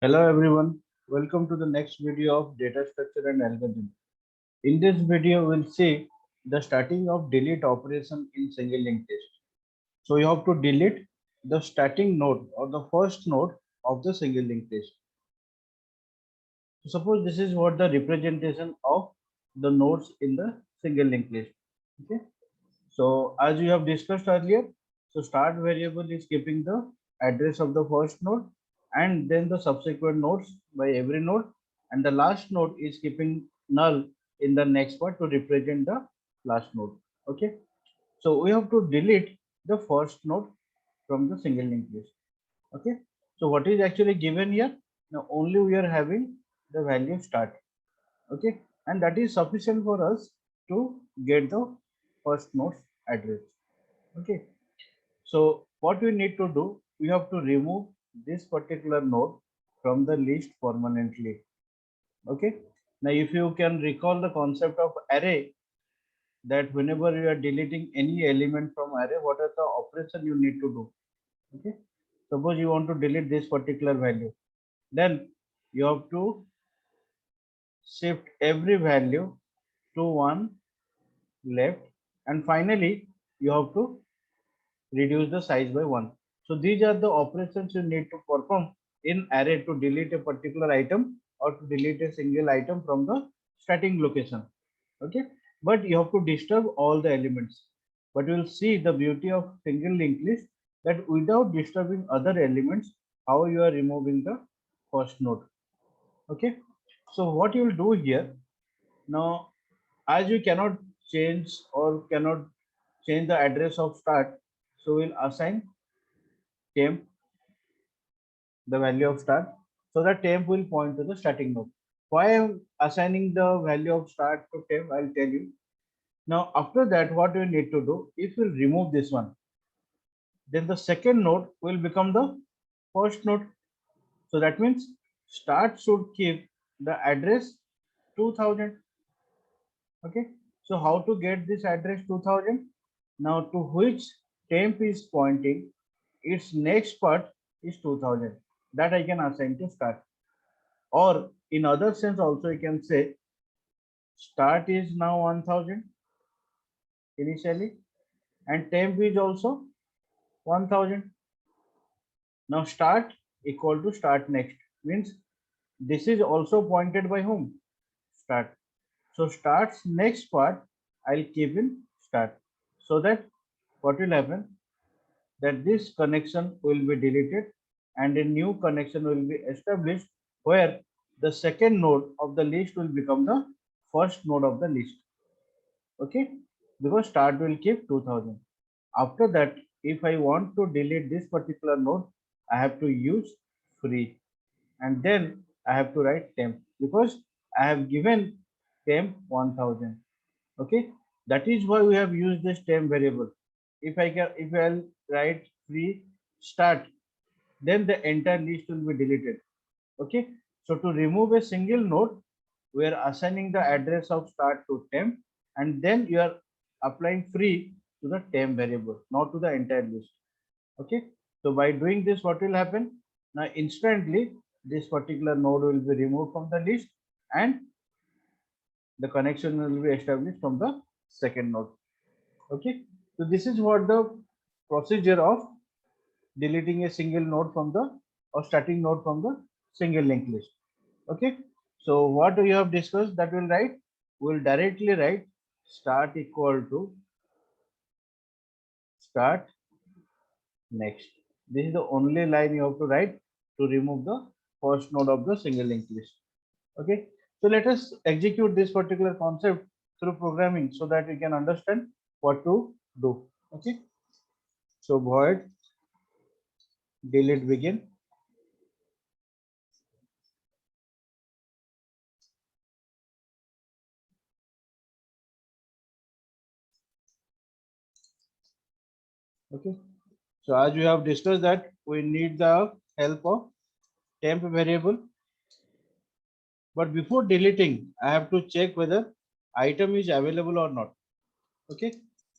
Hello everyone, welcome to the next video of data structure and algorithm. In this video, we'll see the starting of delete operation in single linked list. So you have to delete the starting node or the first node of the single linked list. So suppose this is what the representation of the nodes in the single linked list. Okay. So as we have discussed earlier, so start variable is keeping the address of the first node and then the subsequent nodes by every node, and the last node is keeping null in the next part to represent the last node. Okay. So we have to delete the first node from the single linked list. Okay. So what is actually given here? Now only we are having the value start. Okay, and that is sufficient for us to get the first node's address. Okay, so what we need to do, we have to remove this particular node from the list permanently. Okay, now if you can recall the concept of array, that whenever you are deleting any element from array, what are the operation you need to do? Okay, suppose you want to delete this particular value, then you have to shift every value to one left, and finally you have to reduce the size by 1. So these are the operations you need to perform in array to delete a particular item or to delete a single item from the starting location. Okay, but you have to disturb all the elements, but you will see the beauty of single linked list, that without disturbing other elements, how you are removing the first node. Okay, so what you will do here now, as you cannot change or cannot change the address of start, so we'll assign temp the value of start, so that temp will point to the starting node. Why I'm assigning the value of start to temp, I'll tell you. Now after that, what we need to do, if we'll remove this one, then the second node will become the first node. So that means start should keep the address 2000. Okay, so how to get this address 2000? Now to which temp is pointing, its next part is 2000, that I can assign to start. Or in other sense also you can say start is now 1000 initially, and temp is also 1000. Now start equal to start next, means this is also pointed by whom? Start. So start's next part I'll keep in start, so that what will happen, that this connection will be deleted and a new connection will be established, where the second node of the list will become the first node of the list. Okay, because start will keep 2000. After that, if I want to delete this particular node, I have to use free, and then I have to write temp, because I have given temp 1000. Okay, that is why we have used this temp variable. If I'll write free start, then the entire list will be deleted. Okay, so to remove a single node, we are assigning the address of start to temp, and then you are applying free to the temp variable, not to the entire list. Okay, so by doing this, what will happen, now instantly this particular node will be removed from the list, and the connection will be established from the second node. Okay, so this is what the procedure of deleting a single node from the, or starting node from the single linked list. Okay, so what we have discussed, that will write, will directly write start equal to start next. This is the only line you have to write to remove the first node of the single linked list. Okay, so let us execute this particular concept through programming, so that we can understand what to do. Okay, so void delete begin. Okay, so as we have discussed that we need the help of temp variable, but before deleting I have to check whether item is available or not. Okay,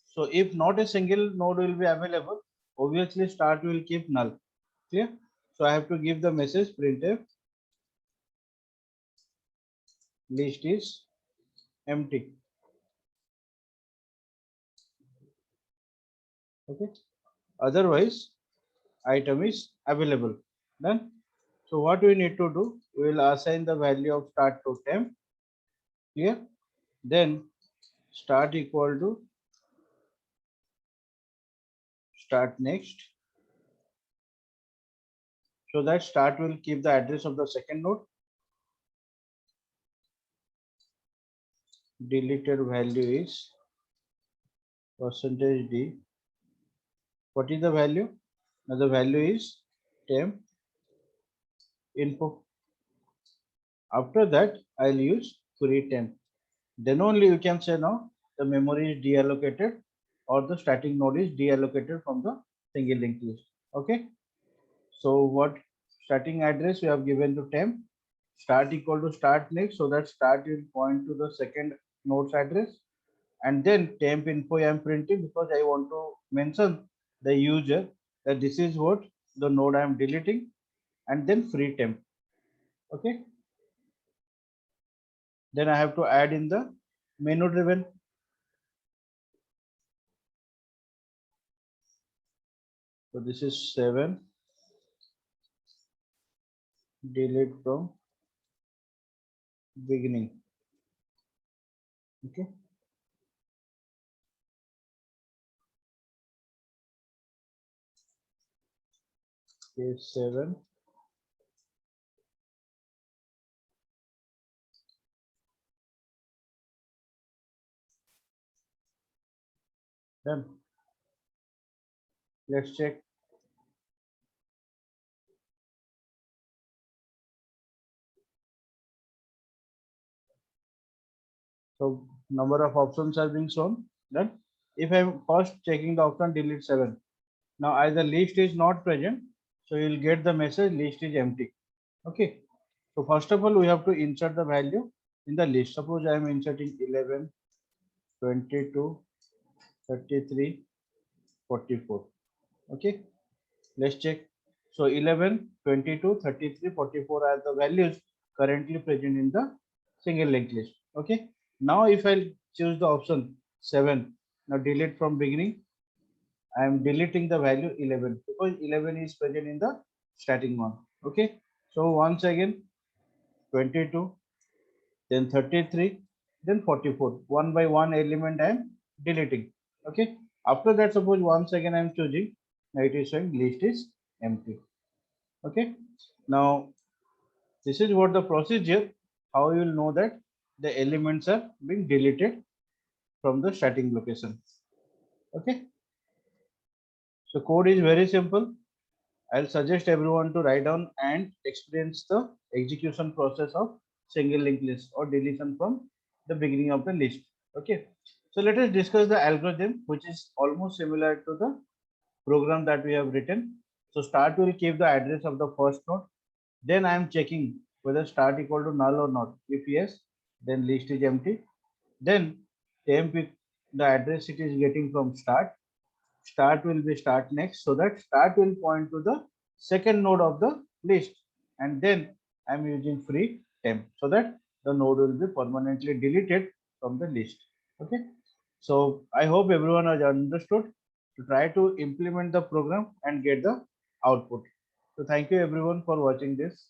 so if not a single node will be available, obviously start will keep null. Clear? So I have to give the message printf list is empty. Okay. Otherwise, item is available. Done. So what we need to do, we will assign the value of start to temp. Clear? Then start equal to start next. So that start will keep the address of the second node. Deleted value is percentage %d. What is the value? Now the value is temp info. After that, I'll use free temp. Then only you can say now the memory is deallocated or the static node is deallocated from the single linked list. Okay. So what starting address we have given to temp, start equal to start next, so that start will point to the second node's address, and then temp info I am printing because I want to mention the user that this is what the node I am deleting, and then free temp. Okay. Then I have to add in the menu driven. So this is 7 delete from beginning. Okay. Case 7. Done. Let's check. So number of options are being shown. Done. If I'm first checking the option delete 7. Now either list is not present, so you'll get the message list is empty. Okay. So first of all, we have to insert the value in the list. Suppose I am inserting 11, 22, 33, 44. Okay. Let's check. So 11, 22, 33, 44 are the values currently present in the single linked list. Okay. Now if I choose the option 7, now delete from beginning, I am deleting the value 11 because 11 is present in the starting one. Okay. So once again 22, then 33, then 44. One by one element I am deleting. Okay. After that, suppose once again I am choosing, now it is showing list is empty. Okay. Now this is what the procedure, how you will know that the elements are being deleted from the starting location. Okay. So code is very simple. I'll suggest everyone to write down and experience the execution process of single linked list or deletion from the beginning of the list. Okay. So let us discuss the algorithm, which is almost similar to the program that we have written. So start will keep the address of the first node. Then I am checking whether start equal to null or not. If yes, then list is empty. Then temp the address it is getting from start. Start will be start next, so that start will point to the second node of the list, and then I'm using free temp so that the node will be permanently deleted from the list. Okay. So I hope everyone has understood to try to implement the program and get the output. So thank you everyone for watching this.